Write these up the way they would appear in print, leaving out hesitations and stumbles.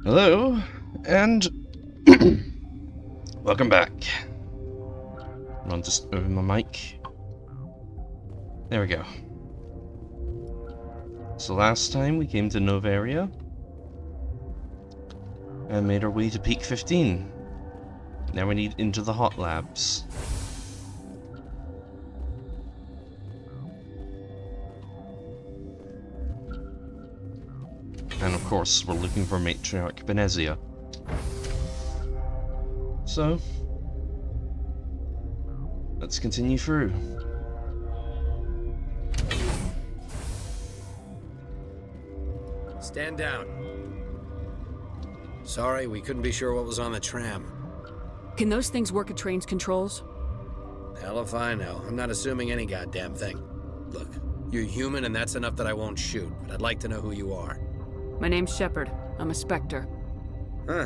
Hello, and welcome back. I'll just open my mic. There we go. So last time we came to Novaria and made our way to Peak 15. Now we need into the hot labs. And of course, we're looking for Matriarch Benezia. So, let's continue through. Stand down. Sorry, we couldn't be sure what was on the tram. Can those things work at train's controls? Hell if I know. I'm not assuming any goddamn thing. Look, you're human and that's enough that I won't shoot, but I'd like to know who you are. My name's Shepard. I'm a Spectre. Huh.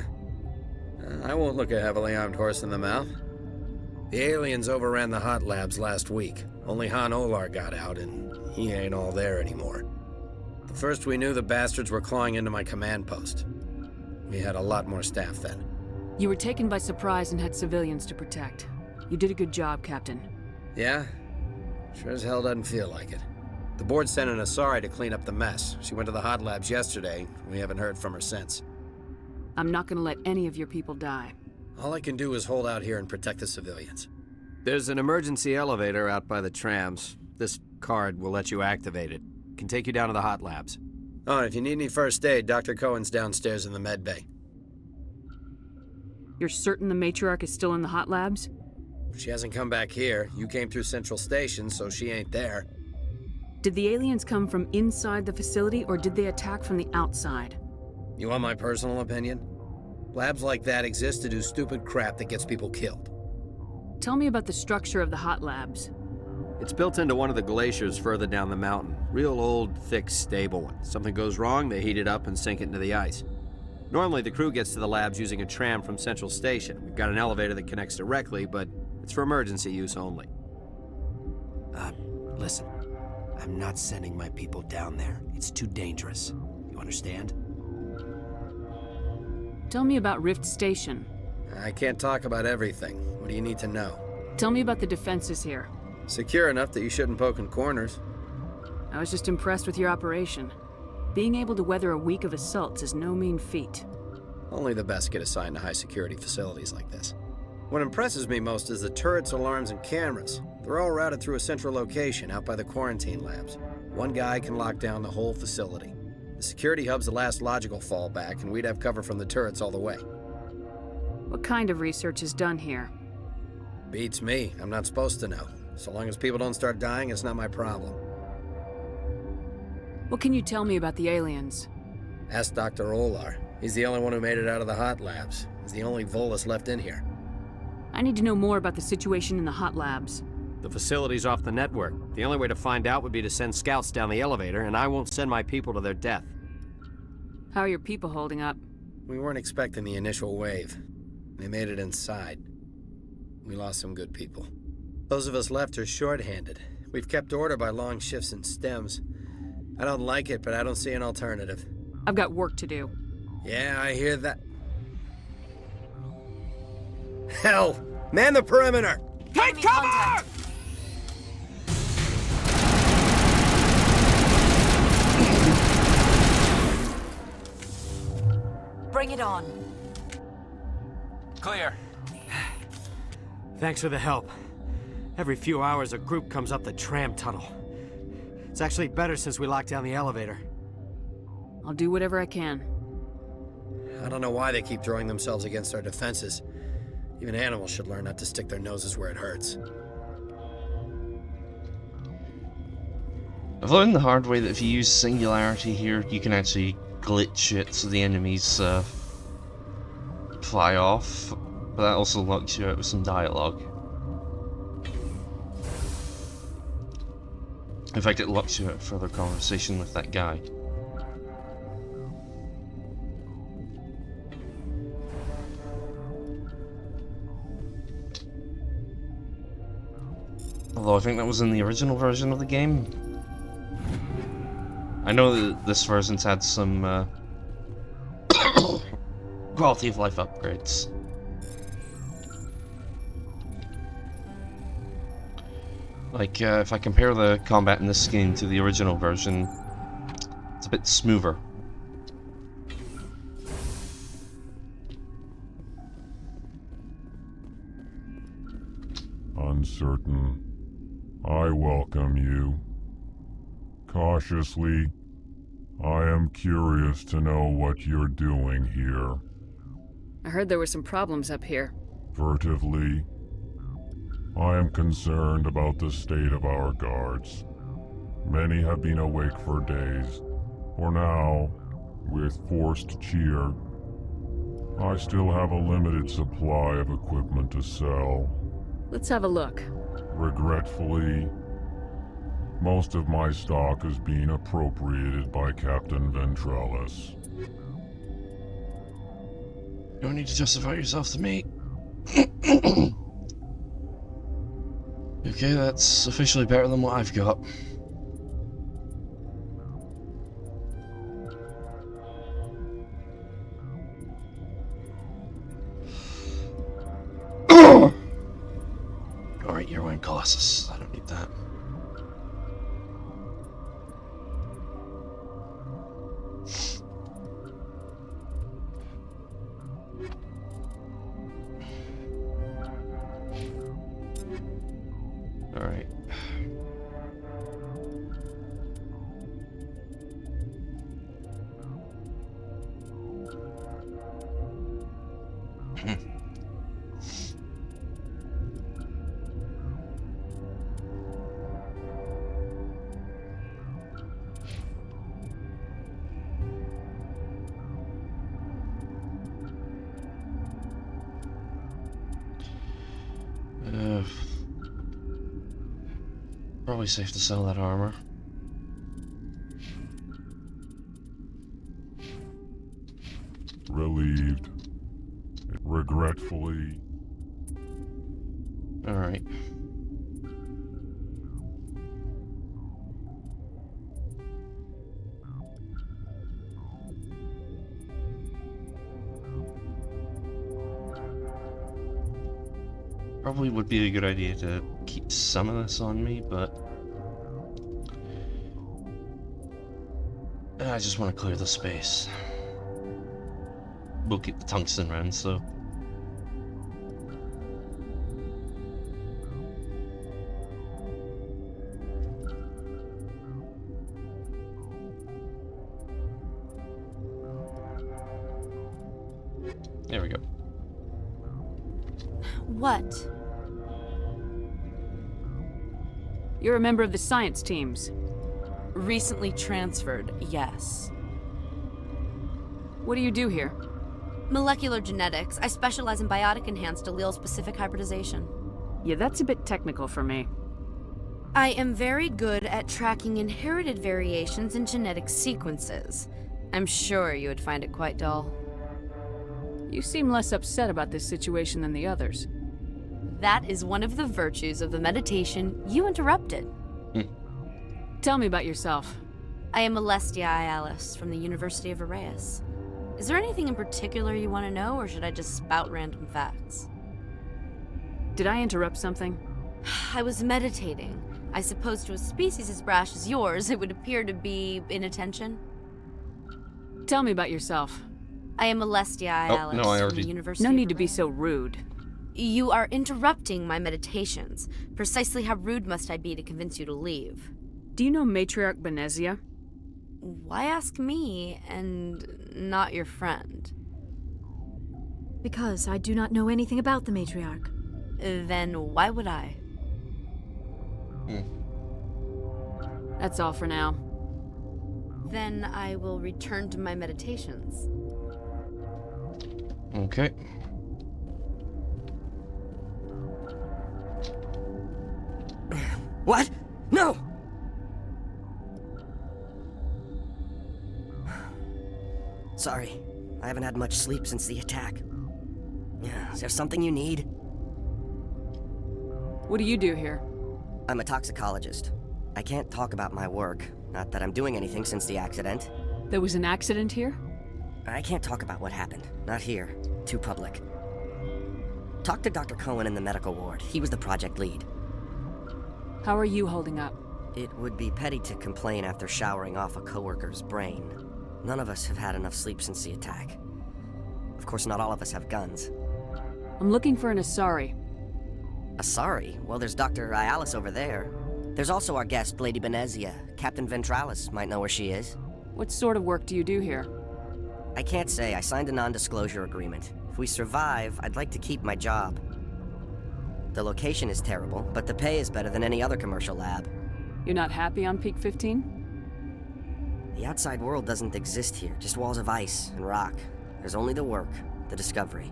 I won't look a heavily armed horse in the mouth. The aliens overran the hot labs last week. Only Han Olar got out, and he ain't all there anymore. The first we knew, the bastards were clawing into my command post. We had a lot more staff then. You were taken by surprise and had civilians to protect. You did a good job, Captain. Yeah? Sure as hell doesn't feel like it. The board sent an Asari to clean up the mess. She went to the hot labs yesterday. We haven't heard from her since. I'm not gonna let any of your people die. All I can do is hold out here and protect the civilians. There's an emergency elevator out by the trams. This card will let you activate it. Can take you down to the hot labs. Oh, and if you need any first aid, Dr. Cohen's downstairs in the med bay. You're certain the Matriarch is still in the hot labs? She hasn't come back here. You came through Central Station, so she ain't there. Did the aliens come from inside the facility, or did they attack from the outside? You want my personal opinion? Labs like that exist to do stupid crap that gets people killed. Tell me about the structure of the hot labs. It's built into one of the glaciers further down the mountain. Real old, thick, stable one. Something goes wrong, they heat it up and sink it into the ice. Normally, the crew gets to the labs using a tram from Central Station. We've got an elevator that connects directly, but it's for emergency use only. Listen. I'm not sending my people down there. It's too dangerous. You understand? Tell me about Rift Station. I can't talk about everything. What do you need to know? Tell me about the defenses here. Secure enough that you shouldn't poke in corners. I was just impressed with your operation. Being able to weather a week of assaults is no mean feat. Only the best get assigned to high-security facilities like this. What impresses me most is the turrets, alarms, and cameras. They're all routed through a central location out by the quarantine labs. One guy can lock down the whole facility. The security hub's the last logical fallback, and we'd have cover from the turrets all the way. What kind of research is done here? Beats me. I'm not supposed to know. So long as people don't start dying, it's not my problem. What can you tell me about the aliens? Ask Dr. Olar. He's the only one who made it out of the hot labs. He's the only Volus left in here. I need to know more about the situation in the hot labs. The facility's off the network. The only way to find out would be to send scouts down the elevator, and I won't send my people to their death. How are your people holding up? We weren't expecting the initial wave. They made it inside. We lost some good people. Those of us left are short-handed. We've kept order by long shifts and stems. I don't like it, but I don't see an alternative. I've got work to do. Yeah, I hear that. Hell! Man the perimeter! Take cover! Bring it on. Clear. Thanks for the help. Every few hours, a group comes up the tram tunnel. It's actually better since we locked down the elevator. I'll do whatever I can. I don't know why they keep throwing themselves against our defenses. Even animals should learn not to stick their noses where it hurts. I've learned the hard way that if you use Singularity here, you can actually glitch it so the enemies fly off, but that also locks you out with some dialogue. In fact, it locks you out of further conversation with that guy. Although I think that was in the original version of the game. I know that this version's had some quality of life upgrades. Like, if I compare the combat in this game to the original version, it's a bit smoother. Uncertain. I welcome you. Cautiously, I am curious to know what you're doing here. I heard there were some problems up here. Furtively, I am concerned about the state of our guards. Many have been awake for days. For now, with forced cheer, I still have a limited supply of equipment to sell. Let's have a look. Regretfully, most of my stock is being appropriated by Captain Ventrellis. You don't need to justify yourself to me. Okay, that's officially better than what I've got. Alright, you're wearing Colossus. I don't need that. Alright. Probably safe to sell that armor. Relieved. Regretfully. Alright. Probably would be a good idea to keep some of this on me, but I just want to clear the space. We'll keep the tungsten round, so there we go. What? You're a member of the science teams. Recently transferred, yes. What do you do here? Molecular genetics. I specialize in biotic-enhanced allele-specific hybridization. Yeah, that's a bit technical for me. I am very good at tracking inherited variations in genetic sequences. I'm sure you would find it quite dull. You seem less upset about this situation than the others. That is one of the virtues of the meditation you interrupted. Tell me about yourself. I am Alestia Ialis from the University of Arraeus. Is there anything in particular you want to know, or should I just spout random facts? Did I interrupt something? I was meditating. I suppose to a species as brash as yours, it would appear to be inattention. Tell me about yourself. I am Alestia Ialis no, I from already... the University No of need to be Arraeus. so rude. You are interrupting my meditations. Precisely how rude must I be to convince you to leave? Do you know Matriarch Benezia? Why ask me, and not your friend? Because I do not know anything about the Matriarch. Then why would I? That's all for now. Then I will return to my meditations. Okay. What? No! Sorry, I haven't had much sleep since the attack. Is there something you need? What do you do here? I'm a toxicologist. I can't talk about my work. Not that I'm doing anything since the accident. There was an accident here? I can't talk about what happened. Not here. Too public. Talk to Dr. Cohen in the medical ward. He was the project lead. How are you holding up? It would be petty to complain after showering off a coworker's brain. None of us have had enough sleep since the attack. Of course, not all of us have guns. I'm looking for an Asari. Asari? Well, there's Dr. Ayalis over there. There's also our guest, Lady Benezia. Captain Ventralis might know where she is. What sort of work do you do here? I can't say. I signed a non-disclosure agreement. If we survive, I'd like to keep my job. The location is terrible, but the pay is better than any other commercial lab. You're not happy on Peak 15? The outside world doesn't exist here, just walls of ice and rock. There's only the work, the discovery.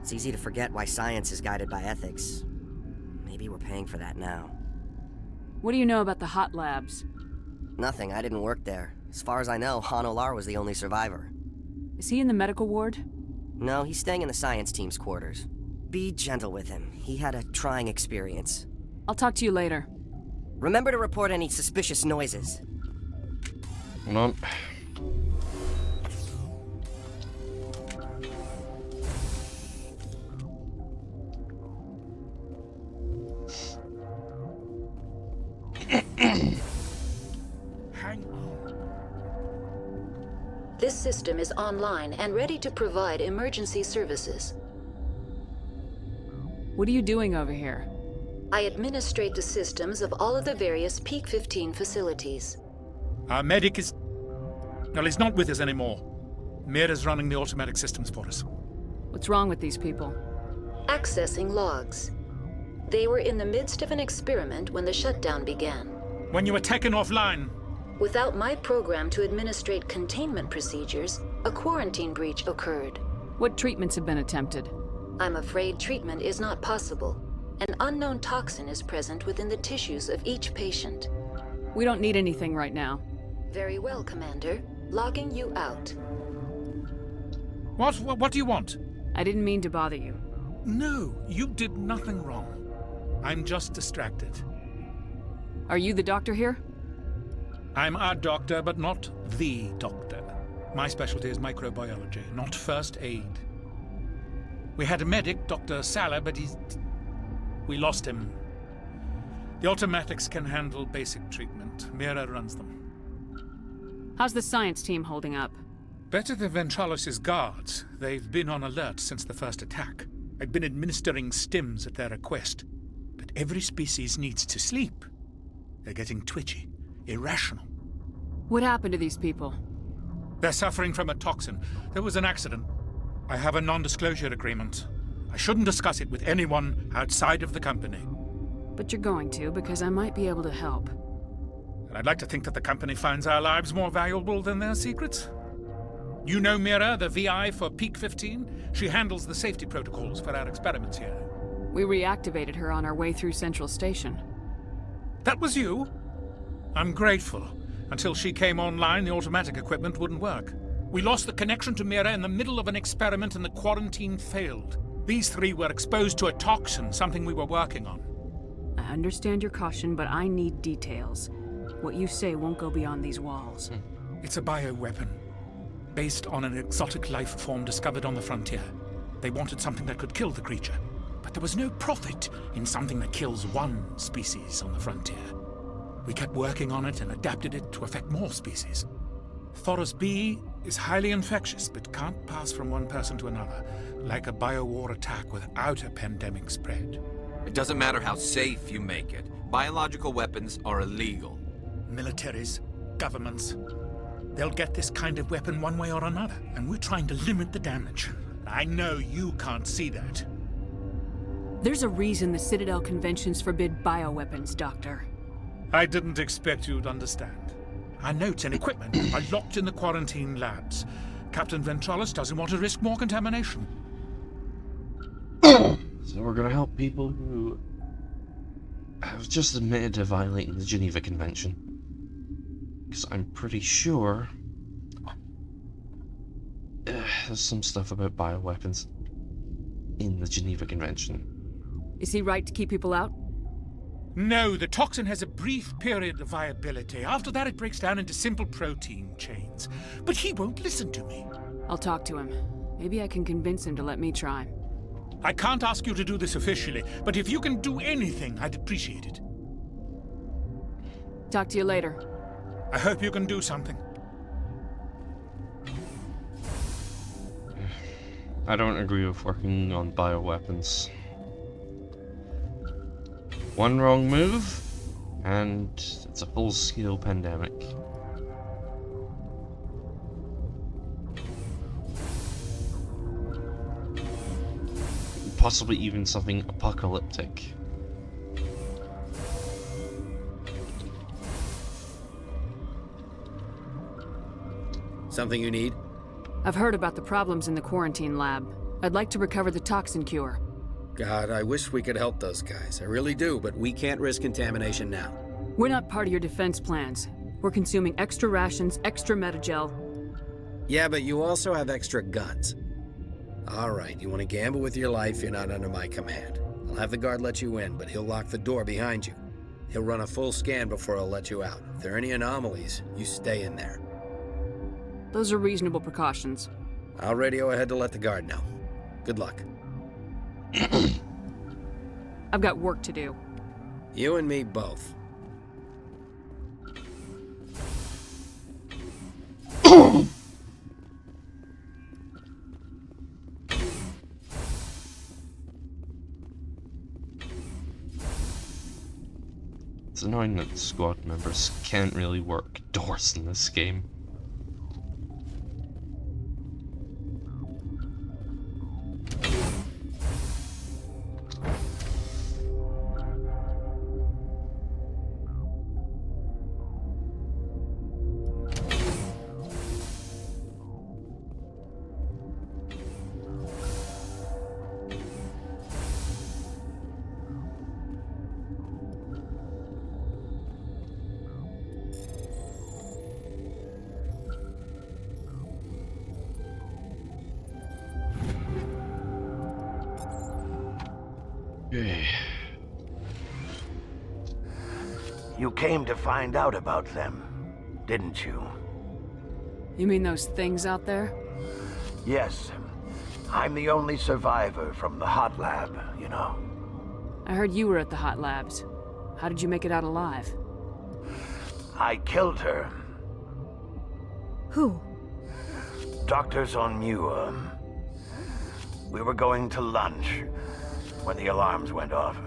It's easy to forget why science is guided by ethics. Maybe we're paying for that now. What do you know about the hot labs? Nothing, I didn't work there. As far as I know, Han Olar was the only survivor. Is he in the medical ward? No, he's staying in the science team's quarters. Be gentle with him. He had a trying experience. I'll talk to you later. Remember to report any suspicious noises. Hold on. Hang on. This system is online and ready to provide emergency services. What are you doing over here? I administrate the systems of all of the various Peak 15 facilities. Our medic is... Well, he's not with us anymore. Mira's running the automatic systems for us. What's wrong with these people? Accessing logs. They were in the midst of an experiment when the shutdown began. When you were taken offline... Without my program to administrate containment procedures, a quarantine breach occurred. What treatments have been attempted? I'm afraid treatment is not possible. An unknown toxin is present within the tissues of each patient. We don't need anything right now. Very well, Commander. Logging you out. What do you want? I didn't mean to bother you. No, you did nothing wrong. I'm just distracted. Are you the doctor here? I'm our doctor, but not the doctor. My specialty is microbiology, not first aid. We had a medic, Dr. Salah, but we lost him. The automatics can handle basic treatment. Mira runs them. How's the science team holding up? Better than Ventralis' guards. They've been on alert since the first attack. I've been administering stims at their request. But every species needs to sleep. They're getting twitchy, irrational. What happened to these people? They're suffering from a toxin. There was an accident. I have a non-disclosure agreement. I shouldn't discuss it with anyone outside of the company. But you're going to, because I might be able to help. And I'd like to think that the company finds our lives more valuable than their secrets. You know Mira, the VI for Peak 15? She handles the safety protocols for our experiments here. We reactivated her on our way through Central Station. That was you? I'm grateful. Until she came online, the automatic equipment wouldn't work. We lost the connection to Mira in the middle of an experiment and the quarantine failed. These three were exposed to a toxin, something we were working on. I understand your caution, but I need details. What you say won't go beyond these walls. It's a bioweapon, based on an exotic life form discovered on the frontier. They wanted something that could kill the creature, but there was no profit in something that kills one species on the frontier. We kept working on it and adapted it to affect more species. Thoros B is highly infectious, but can't pass from one person to another, like a biowar attack without a pandemic spread. It doesn't matter how safe you make it. Biological weapons are illegal. Militaries, governments, they'll get this kind of weapon one way or another, and we're trying to limit the damage. I know you can't see that. There's a reason the Citadel conventions forbid bioweapons, Doctor. I didn't expect you'd understand. Our notes and equipment are locked in the quarantine labs. Captain Ventralis doesn't want to risk more contamination. So we're gonna help people who have just admitted to violating the Geneva Convention. Because I'm pretty sure there's some stuff about bioweapons in the Geneva Convention. Is he right to keep people out? No, the toxin has a brief period of viability. After that, it breaks down into simple protein chains. But he won't listen to me. I'll talk to him. Maybe I can convince him to let me try. I can't ask you to do this officially, but if you can do anything, I'd appreciate it. Talk to you later. I hope you can do something. I don't agree with working on bioweapons. One wrong move, and it's a full-scale pandemic. Possibly even something apocalyptic. Something you need? I've heard about the problems in the quarantine lab. I'd like to recover the toxin cure. God, I wish we could help those guys. I really do, but we can't risk contamination now. We're not part of your defense plans. We're consuming extra rations, extra metagel. Yeah, but you also have extra guns. All right, you want to gamble with your life, you're not under my command. I'll have the guard let you in, but he'll lock the door behind you. He'll run a full scan before he'll let you out. If there are any anomalies, you stay in there. Those are reasonable precautions. I'll radio ahead to let the guard know. Good luck. I've got work to do. You and me both. It's annoying that the squad members can't really work doors in this game. You came to find out about them, didn't you? You mean those things out there? Yes. I'm the only survivor from the hot lab, you know. I heard you were at the hot labs. How did you make it out alive? I killed her. Who? Doctors on Muir. We were going to lunch when the alarms went off.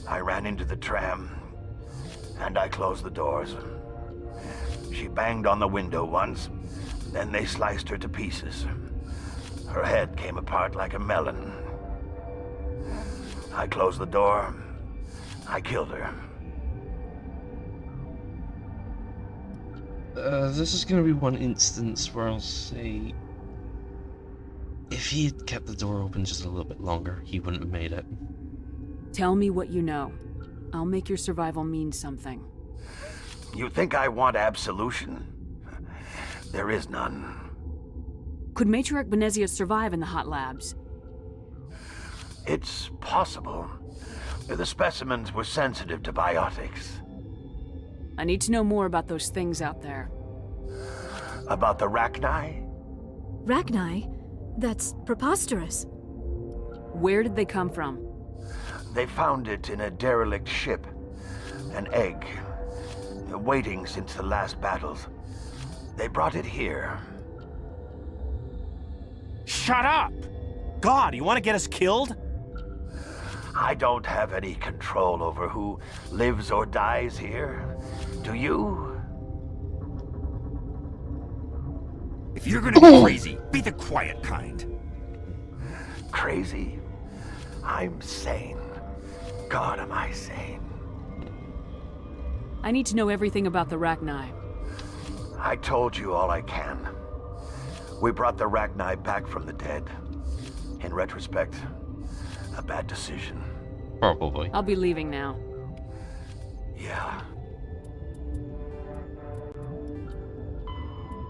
I ran into the tram, and I closed the doors. She banged on the window once, then they sliced her to pieces. Her head came apart like a melon. I closed the door. I killed her. This is gonna be one instance where I'll say, if he had kept the door open just a little bit longer, he wouldn't have made it. Tell me what you know. I'll make your survival mean something. You think I want absolution? There is none. Could Matriarch Benezia survive in the hot labs? It's possible. The specimens were sensitive to biotics. I need to know more about those things out there. About the Rachni? Rachni? That's preposterous. Where did they come from? They found it in a derelict ship. An egg. Waiting since the last battles. They brought it here. Shut up! God, you want to get us killed? I don't have any control over who lives or dies here. Do you? If you're gonna be crazy, be the quiet kind. Crazy? I'm sane. God, am I sane? I need to know everything about the Rachni. I told you all I can. We brought the Rachni back from the dead. In retrospect, a bad decision. Probably. I'll be leaving now. Yeah.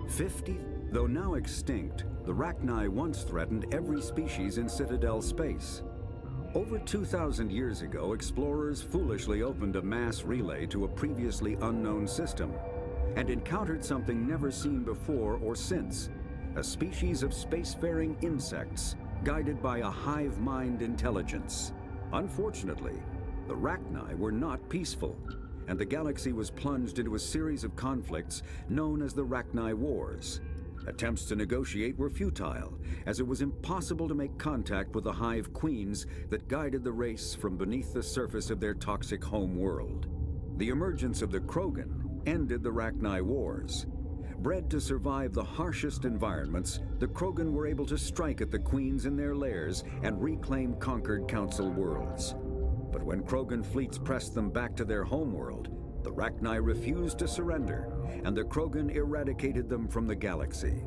50. Though now extinct, the Rachni once threatened every species in Citadel space. Over 2,000 years ago, explorers foolishly opened a mass relay to a previously unknown system and encountered something never seen before or since, a species of spacefaring insects guided by a hive mind intelligence. Unfortunately, the Rachni were not peaceful, and the galaxy was plunged into a series of conflicts known as the Rachni Wars. Attempts to negotiate were futile, as it was impossible to make contact with the hive queens that guided the race from beneath the surface of their toxic home world. The emergence of the Krogan ended the Rachni Wars. Bred to survive the harshest environments, the Krogan were able to strike at the queens in their lairs and reclaim conquered Council worlds. But when Krogan fleets pressed them back to their homeworld, the Rachni refused to surrender, and the Krogan eradicated them from the galaxy.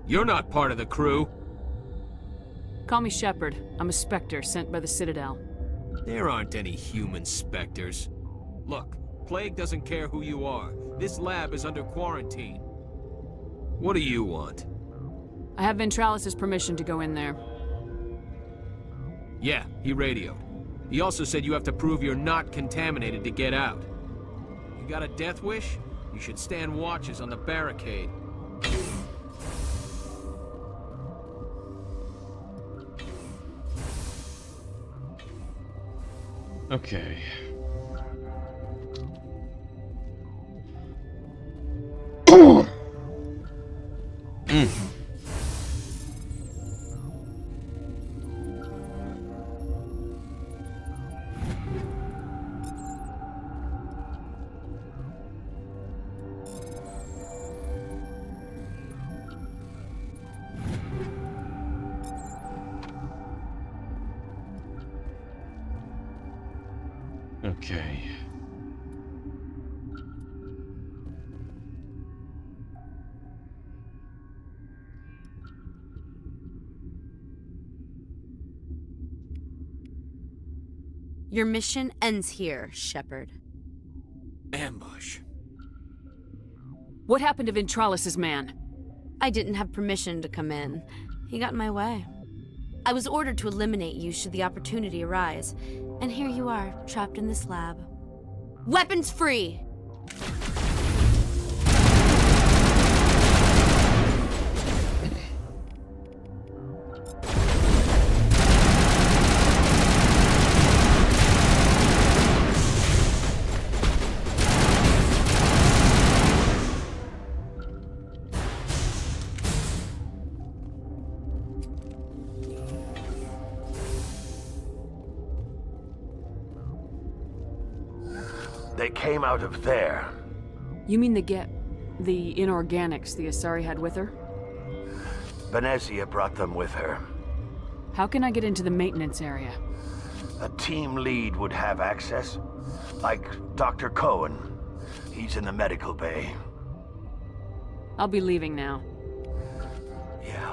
You're not part of the crew. Call me Shepard. I'm a Spectre sent by the Citadel. There aren't any human specters. Look, Plague doesn't care who you are. This lab is under quarantine. What do you want? I have Ventralis' permission to go in there. Yeah, he radioed. He also said you have to prove you're not contaminated to get out. You got a death wish? You should stand watches on the barricade. Okay. Okay. Your mission ends here, Shepard. Ambush. What happened to Ventralis' man? I didn't have permission to come in. He got in my way. I was ordered to eliminate you should the opportunity arise, and here you are, trapped in this lab. Weapons free! They came out of there. You mean the inorganics the Asari had with her? Benezia brought them with her. How can I get into the maintenance area? A team lead would have access. Like Dr. Cohen. He's in the medical bay. I'll be leaving now. Yeah.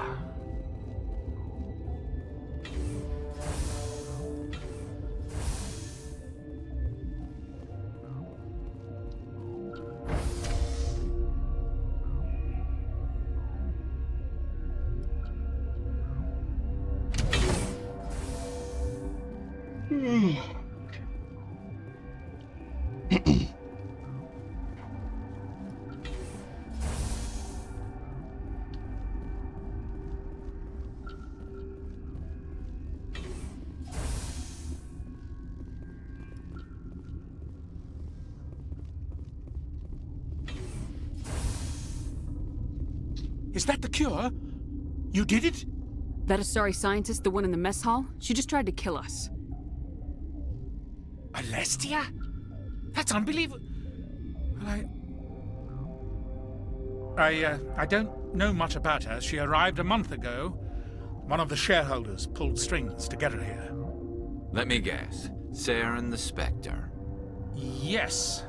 Is that the cure? You did it? That Asari scientist, the one in the mess hall? She just tried to kill us. Alestia? That's unbelievable. Well, I don't know much about her. She arrived a month ago. One of the shareholders pulled strings to get her here. Let me guess. Saren the Spectre. Yes.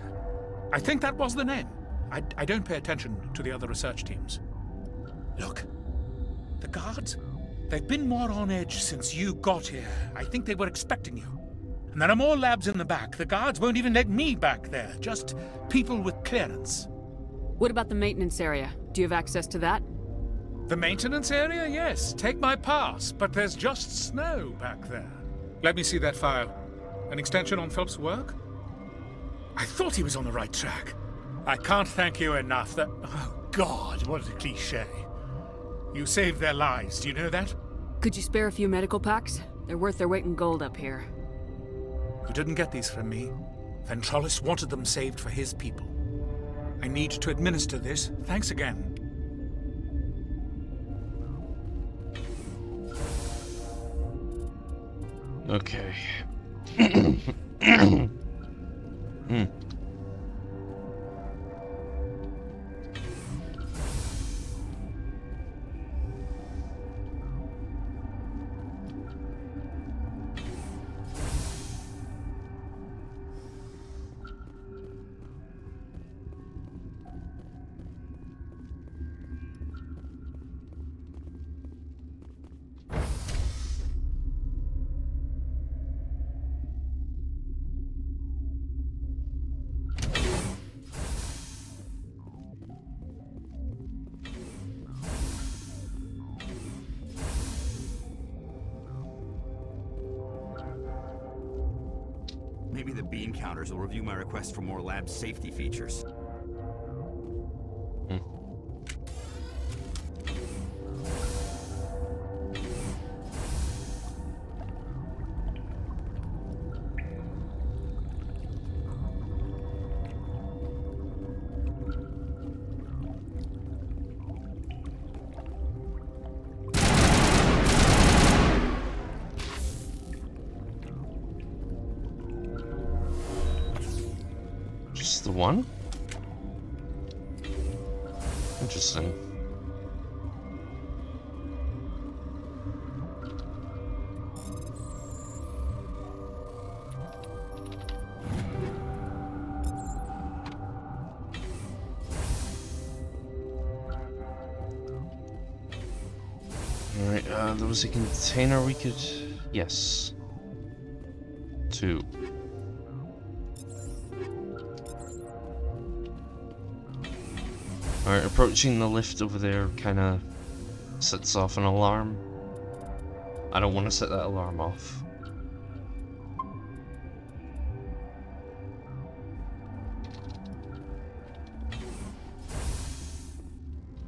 I think that was the name. I don't pay attention to the other research teams. Look, the guards, they've been more on edge since you got here. I think they were expecting you. And there are more labs in the back. The guards won't even let me back there. Just people with clearance. What about the maintenance area? Do you have access to that? The maintenance area? Yes. Take my pass, but there's just snow back there. Let me see that file. An extension on Phelps' work? I thought he was on the right track. I can't thank you enough that... Oh, God, what a cliché. You saved their lives, do you know that? Could you spare a few medical packs? They're worth their weight in gold up here. You didn't get these from me. Ventralis wanted them saved for his people. I need to administer this. Thanks again. Okay. Maybe the bean counters will review my request for more lab safety features. Just the one? Interesting. Alright, there was a container we could... Yes. 2. Alright, approaching the lift over there kind of sets off an alarm. I don't want to set that alarm off.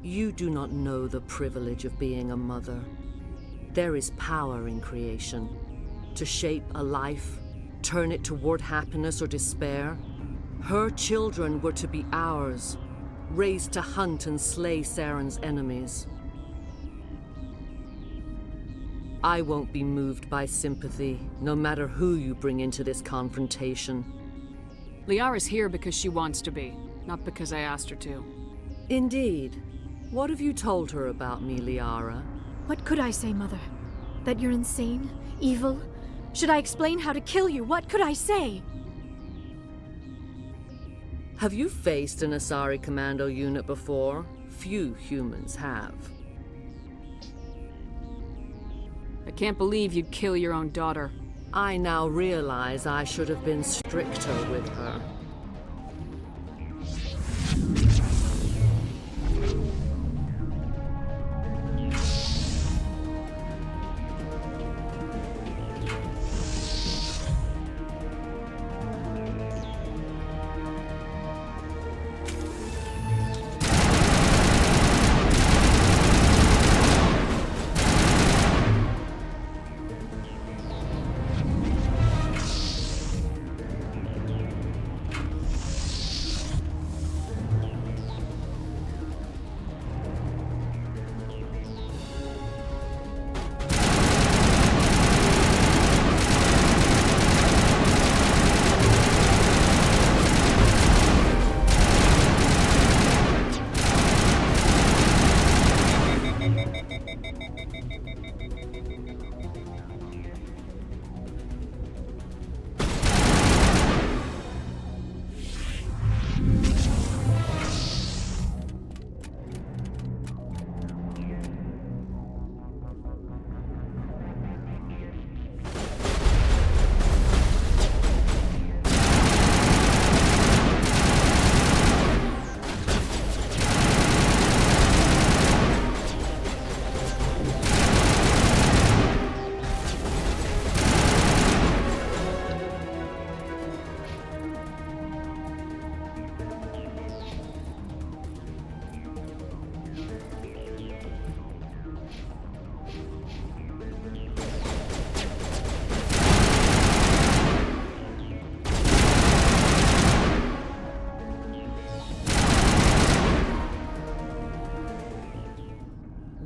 You do not know the privilege of being a mother. There is power in creation. To shape a life, turn it toward happiness or despair. Her children were to be ours, raised to hunt and slay Saren's enemies. I won't be moved by sympathy, no matter who you bring into this confrontation. Liara's here because she wants to be, not because I asked her to. Indeed. What have you told her about me, Liara? What could I say, Mother? That you're insane? Evil? Should I explain how to kill you? What could I say? Have you faced an Asari commando unit before? Few humans have. I can't believe you'd kill your own daughter. I now realize I should have been stricter with her.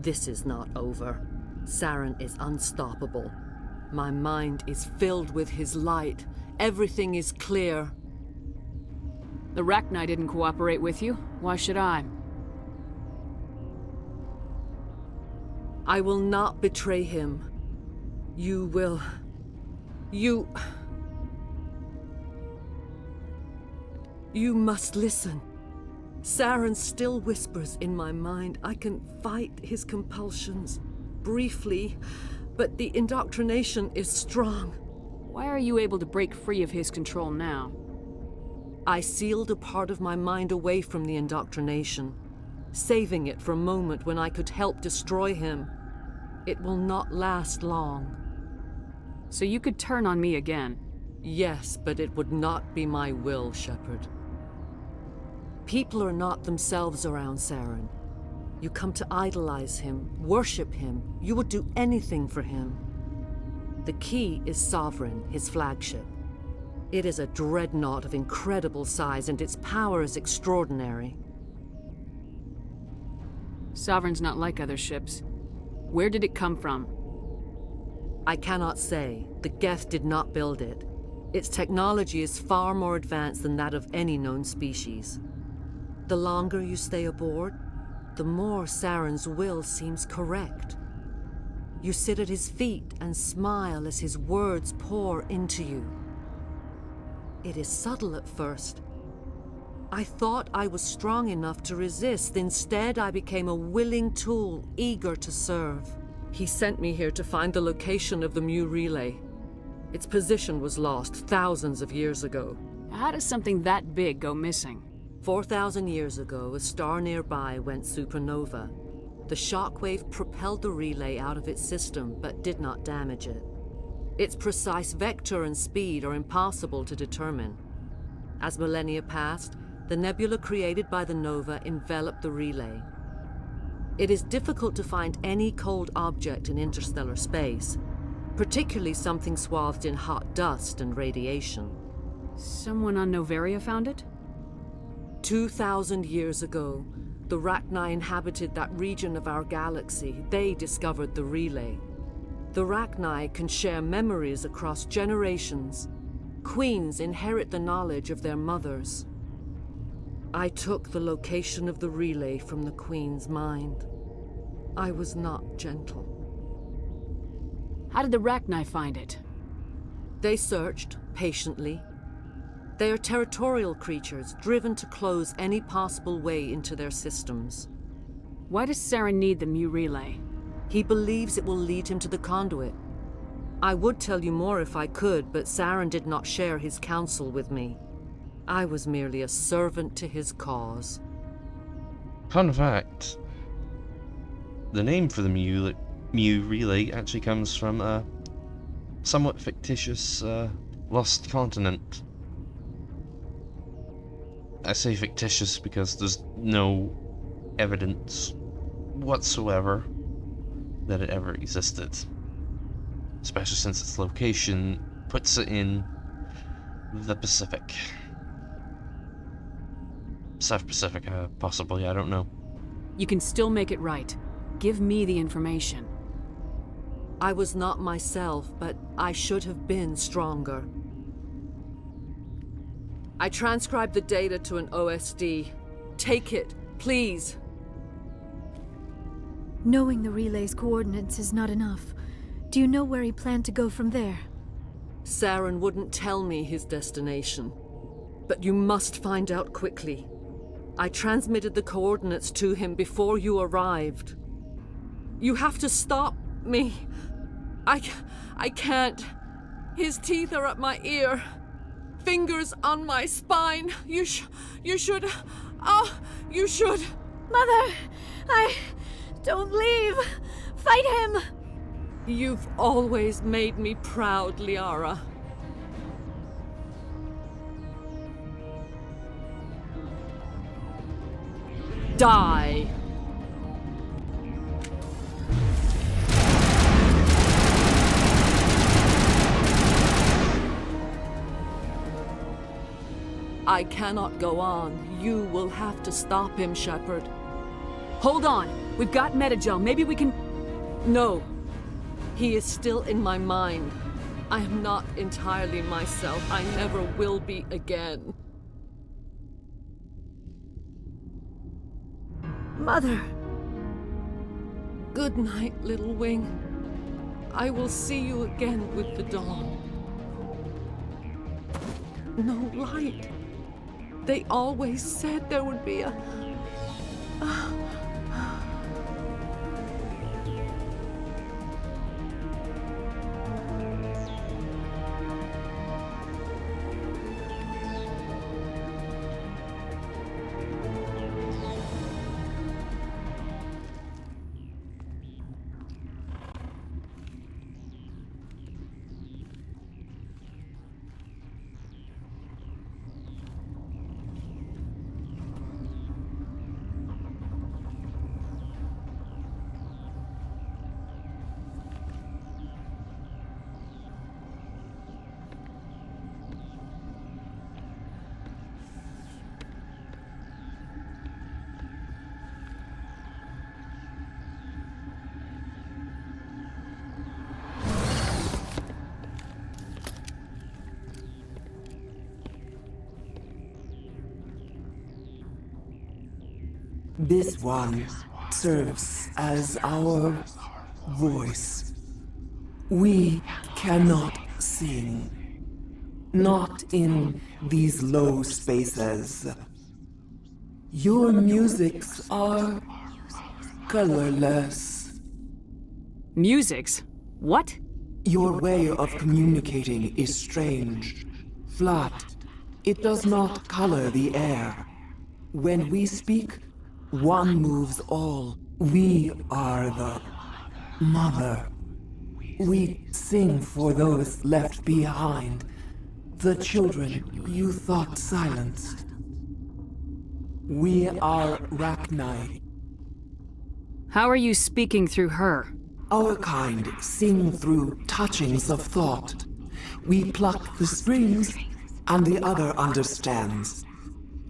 This is not over. Saren is unstoppable. My mind is filled with his light. Everything is clear. The Rachni didn't cooperate with you. Why should I? I will not betray him. You will... You must listen. Saren still whispers in my mind. I can fight his compulsions, briefly, but the indoctrination is strong. Why are you able to break free of his control now? I sealed a part of my mind away from the indoctrination, saving it for a moment when I could help destroy him. It will not last long. So you could turn on me again? Yes, but it would not be my will, Shepard. People are not themselves around Saren. You come to idolize him, worship him. You would do anything for him. The key is Sovereign, his flagship. It is a dreadnought of incredible size, and its power is extraordinary. Sovereign's not like other ships. Where did it come from? I cannot say. The Geth did not build it. Its technology is far more advanced than that of any known species. The longer you stay aboard, the more Saren's will seems correct. You sit at his feet and smile as his words pour into you. It is subtle at first. I thought I was strong enough to resist. Instead, I became a willing tool, eager to serve. He sent me here to find the location of the Mu relay. Its position was lost thousands of years ago. How does something that big go missing? 4,000 years ago, a star nearby went supernova. The shockwave propelled the relay out of its system, but did not damage it. Its precise vector and speed are impossible to determine. As millennia passed, the nebula created by the nova enveloped the relay. It is difficult to find any cold object in interstellar space, particularly something swathed in hot dust and radiation. Someone on Noveria found it? 2,000 years ago, the Rachni inhabited that region of our galaxy. They discovered the relay. The Rachni can share memories across generations. Queens inherit the knowledge of their mothers. I took the location of the relay from the Queen's mind. I was not gentle. How did the Rachni find it? They searched, patiently. They are territorial creatures, driven to close any possible way into their systems. Why does Saren need the Mu relay? He believes it will lead him to the conduit. I would tell you more if I could, but Saren did not share his counsel with me. I was merely a servant to his cause. Fun fact, the name for the Mu relay actually comes from a somewhat fictitious lost continent. I say fictitious because there's no evidence whatsoever that it ever existed. Especially since its location puts it in the Pacific. South Pacific, possibly, I don't know. You can still make it right. Give me the information. I was not myself, but I should have been stronger. I transcribed the data to an OSD. Take it, please. Knowing the relay's coordinates is not enough. Do you know where he planned to go from there? Saren wouldn't tell me his destination. But you must find out quickly. I transmitted the coordinates to him before you arrived. You have to stop me. I can't. His teeth are at my ear. Fingers on my spine. You should. Oh, you should. Mother, don't leave. Fight him. You've always made me proud, Liara. Die. I cannot go on. You will have to stop him, Shepard. Hold on. We've got Metagel. Maybe we can... No. He is still in my mind. I am not entirely myself. I never will be again. Mother! Good night, little wing. I will see you again with the dawn. No light. They always said there would be a... This one serves as our voice. We cannot sing. Not in these low spaces. Your musics are colorless. Musics? What? Your way of communicating is strange. Flat. It does not color the air. When we speak, one moves all. We are the mother. We sing for those left behind. The children you thought silenced. We are Rachni. How are you speaking through her? Our kind sing through touchings of thought. We pluck the strings, and the other understands.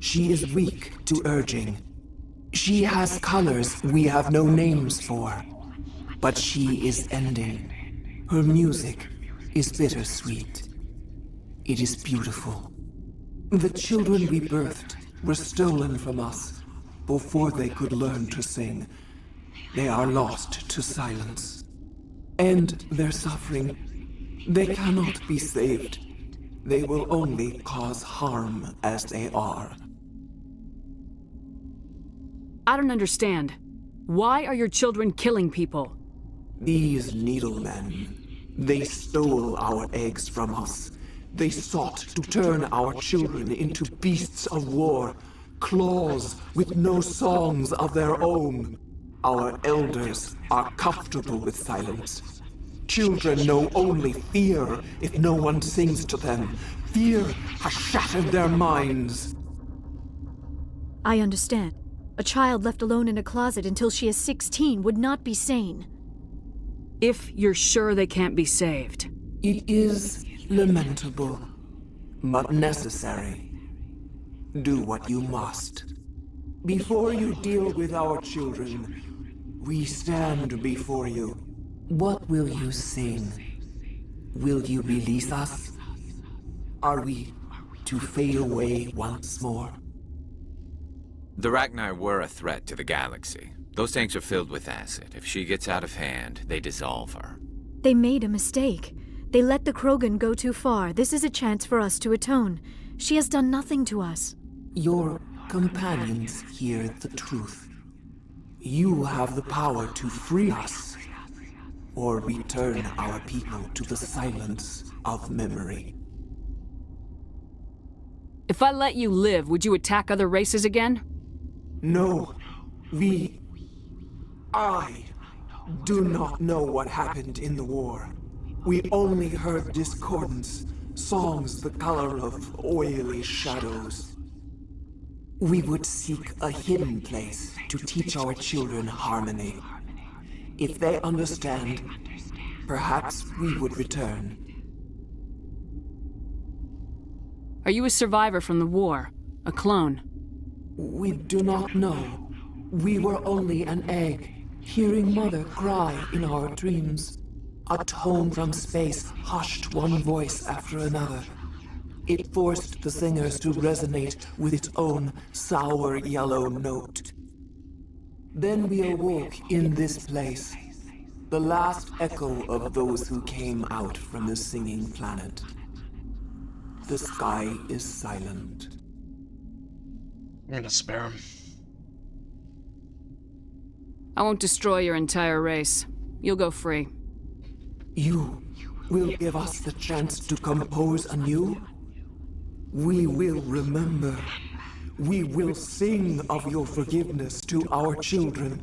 She is weak to urging. She has colors we have no names for. But she is ending. Her music is bittersweet. It is beautiful. The children we birthed were stolen from us before they could learn to sing. They are lost to silence. And their suffering, they cannot be saved. They will only cause harm as they are. I don't understand. Why are your children killing people? These needlemen, they stole our eggs from us. They sought to turn our children into beasts of war, claws with no songs of their own. Our elders are comfortable with silence. Children know only fear if no one sings to them. Fear has shattered their minds. I understand. A child left alone in a closet until she is 16 would not be sane. If you're sure they can't be saved. It is lamentable, but necessary. Do what you must. Before you deal with our children, we stand before you. What will you sing? Will you release us? Are we to fade away once more? The Rachni were a threat to the galaxy. Those tanks are filled with acid. If she gets out of hand, they dissolve her. They made a mistake. They let the Krogan go too far. This is a chance for us to atone. She has done nothing to us. Your companions hear the truth. You have the power to free us, or return our people to the silence of memory. If I let you live, would you attack other races again? No, I do not know what happened in the war. We only heard discordance, songs the color of oily shadows. We would seek a hidden place to teach our children harmony. If they understand, perhaps we would return. Are you a survivor from the war? A clone? We do not know. We were only an egg, hearing Mother cry in our dreams. A tone from space hushed one voice after another. It forced the singers to resonate with its own sour yellow note. Then we awoke in this place, the last echo of those who came out from the singing planet. The sky is silent. I'm gonna spare him. I won't destroy your entire race. You'll go free. You will give us the chance to compose anew? We will remember. We will sing of your forgiveness to our children.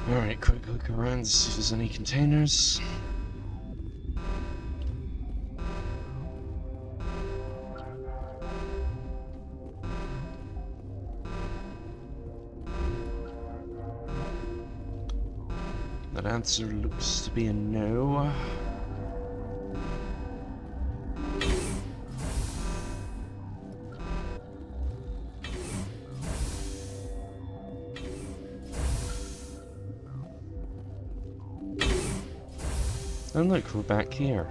Alright, quick look around to see if there's any containers. That answer looks to be a no. And look, we're back here.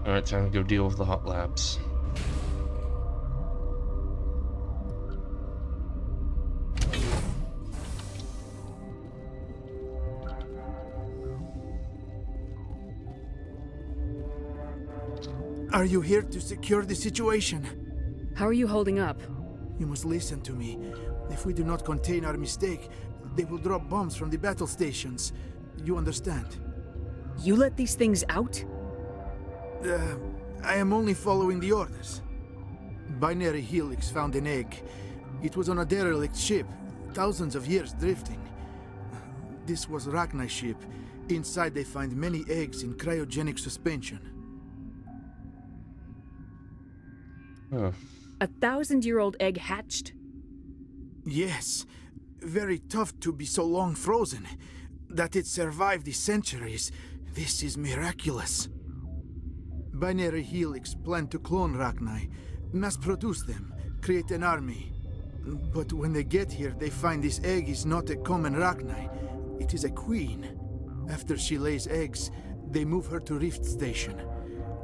Alright, time to go deal with the hot labs. Are you here to secure the situation? How are you holding up? You must listen to me. If we do not contain our mistake, they will drop bombs from the battle stations. You understand? You let these things out? I am only following the orders. Binary Helix found an egg. It was on a derelict ship, thousands of years drifting. This was Rachni's ship. Inside they find many eggs in cryogenic suspension. Oh. 1,000-year-old egg hatched? Yes. Very tough to be so long frozen. That it survived the centuries. This is miraculous. Binary Helix planned to clone Rachni, mass-produce them, create an army. But when they get here, they find this egg is not a common Rachni. It is a queen. After she lays eggs, they move her to Rift Station.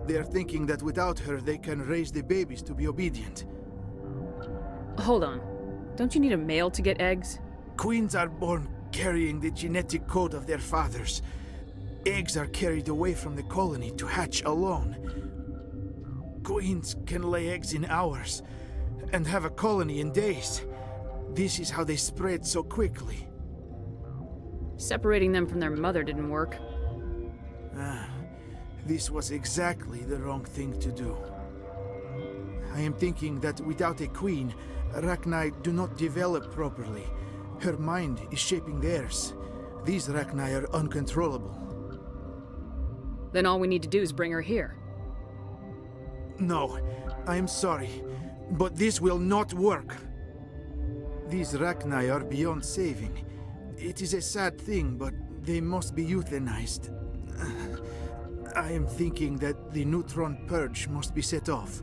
They are thinking that without her, they can raise the babies to be obedient. Hold on. Don't you need a male to get eggs? Queens are born carrying the genetic code of their fathers. Eggs are carried away from the colony to hatch alone. Queens can lay eggs in hours and have a colony in days. This is how they spread so quickly. Separating them from their mother didn't work. This was exactly the wrong thing to do. I am thinking that without a queen, Rachni do not develop properly. Her mind is shaping theirs. These Rachni are uncontrollable. Then all we need to do is bring her here. No, I am sorry, but this will not work. These Rachni are beyond saving. It is a sad thing, but they must be euthanized. I am thinking that the neutron purge must be set off.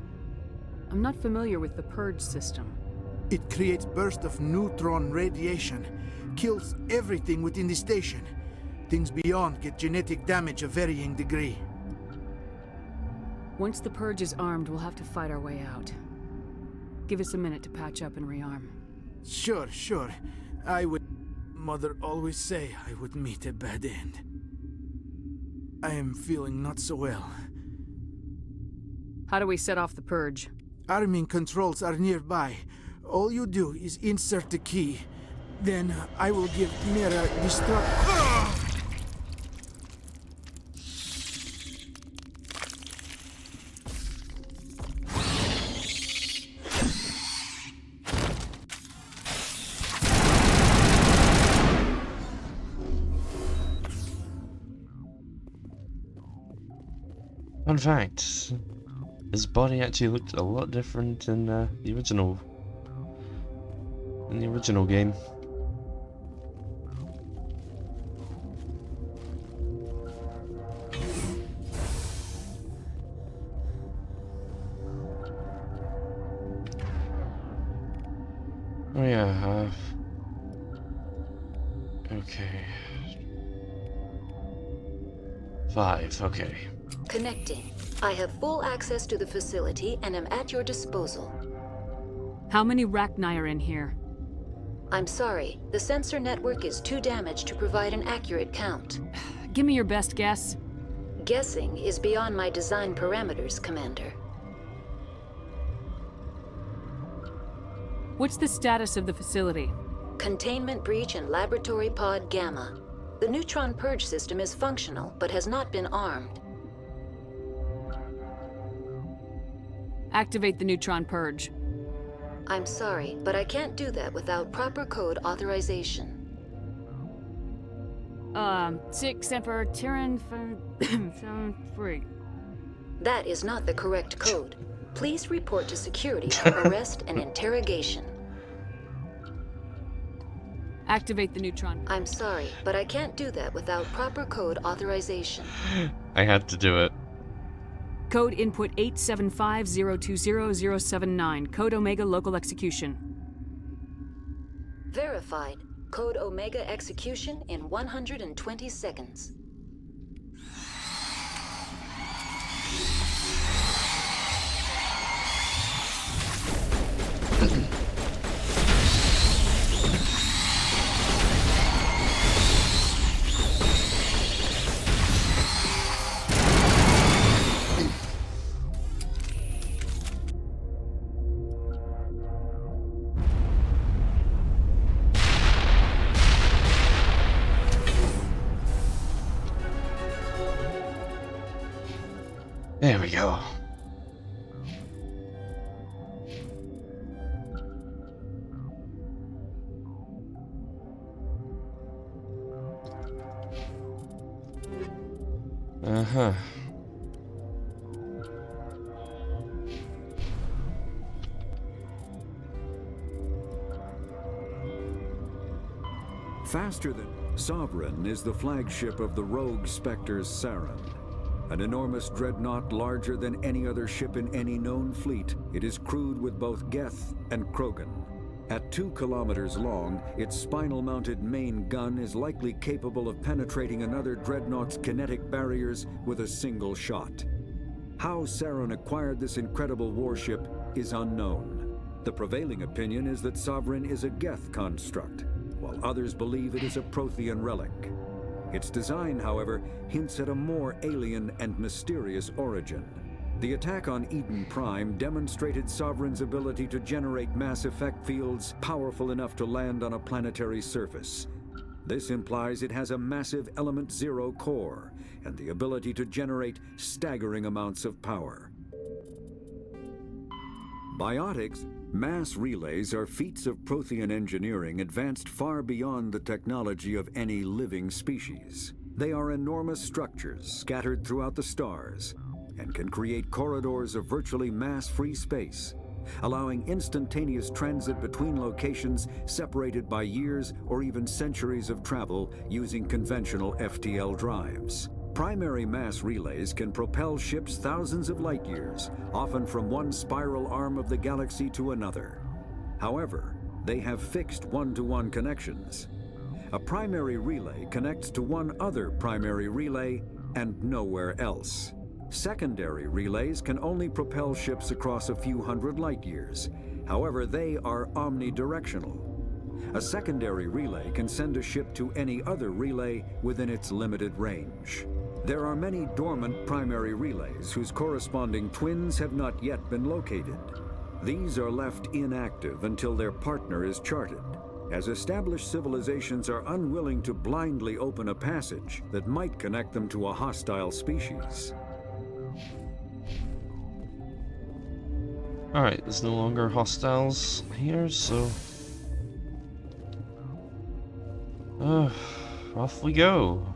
I'm not familiar with the purge system. It creates bursts of neutron radiation, kills everything within the station. Things beyond get genetic damage of varying degree. Once the purge is armed, we'll have to fight our way out. Give us a minute to patch up and rearm. Sure. I would... Mother always say I would meet a bad end. I am feeling not so well. How do we set off the purge? Arming controls are nearby. All you do is insert the key. Then I will give Mira destruct... Fun fact, his body actually looked a lot different in the original game. Oh yeah, okay. 5, okay. Connecting. I have full access to the facility and am at your disposal. How many Rachni are in here? I'm sorry, the sensor network is too damaged to provide an accurate count. Give me your best guess. Guessing is beyond my design parameters, Commander. What's the status of the facility? Containment breach in Laboratory Pod Gamma. The neutron purge system is functional, but has not been armed. Activate the neutron purge. I'm sorry, but I can't do that without proper code authorization. 6 Emperor Tyrann 3. That is not the correct code. Please report to security for arrest and interrogation. Activate the neutron. I'm sorry, but I can't do that without proper code authorization. I had to do it. Code input 875020079. Code Omega local execution. Verified. Code Omega execution in 120 seconds. There we go. Uh-huh. Faster than Sovereign is the flagship of the rogue Spectres Saren. An enormous dreadnought larger than any other ship in any known fleet, it is crewed with both Geth and Krogan. At 2 kilometers long, its spinal-mounted main gun is likely capable of penetrating another dreadnought's kinetic barriers with a single shot. How Saren acquired this incredible warship is unknown. The prevailing opinion is that Sovereign is a Geth construct, while others believe it is a Prothean relic. Its design, however, hints at a more alien and mysterious origin. The attack on Eden Prime demonstrated Sovereign's ability to generate mass effect fields powerful enough to land on a planetary surface. This implies it has a massive Element Zero core and the ability to generate staggering amounts of power. Biotics, mass relays are feats of Prothean engineering advanced far beyond the technology of any living species. They are enormous structures scattered throughout the stars and can create corridors of virtually mass-free space, allowing instantaneous transit between locations separated by years or even centuries of travel using conventional FTL drives. Primary mass relays can propel ships thousands of light years, often from one spiral arm of the galaxy to another. However, they have fixed one-to-one connections. A primary relay connects to one other primary relay and nowhere else. Secondary relays can only propel ships across a few hundred light years. However, they are omnidirectional. A secondary relay can send a ship to any other relay within its limited range. There are many dormant primary relays whose corresponding twins have not yet been located. These are left inactive until their partner is charted, as established civilizations are unwilling to blindly open a passage that might connect them to a hostile species. Alright, there's no longer hostiles here, so... off we go.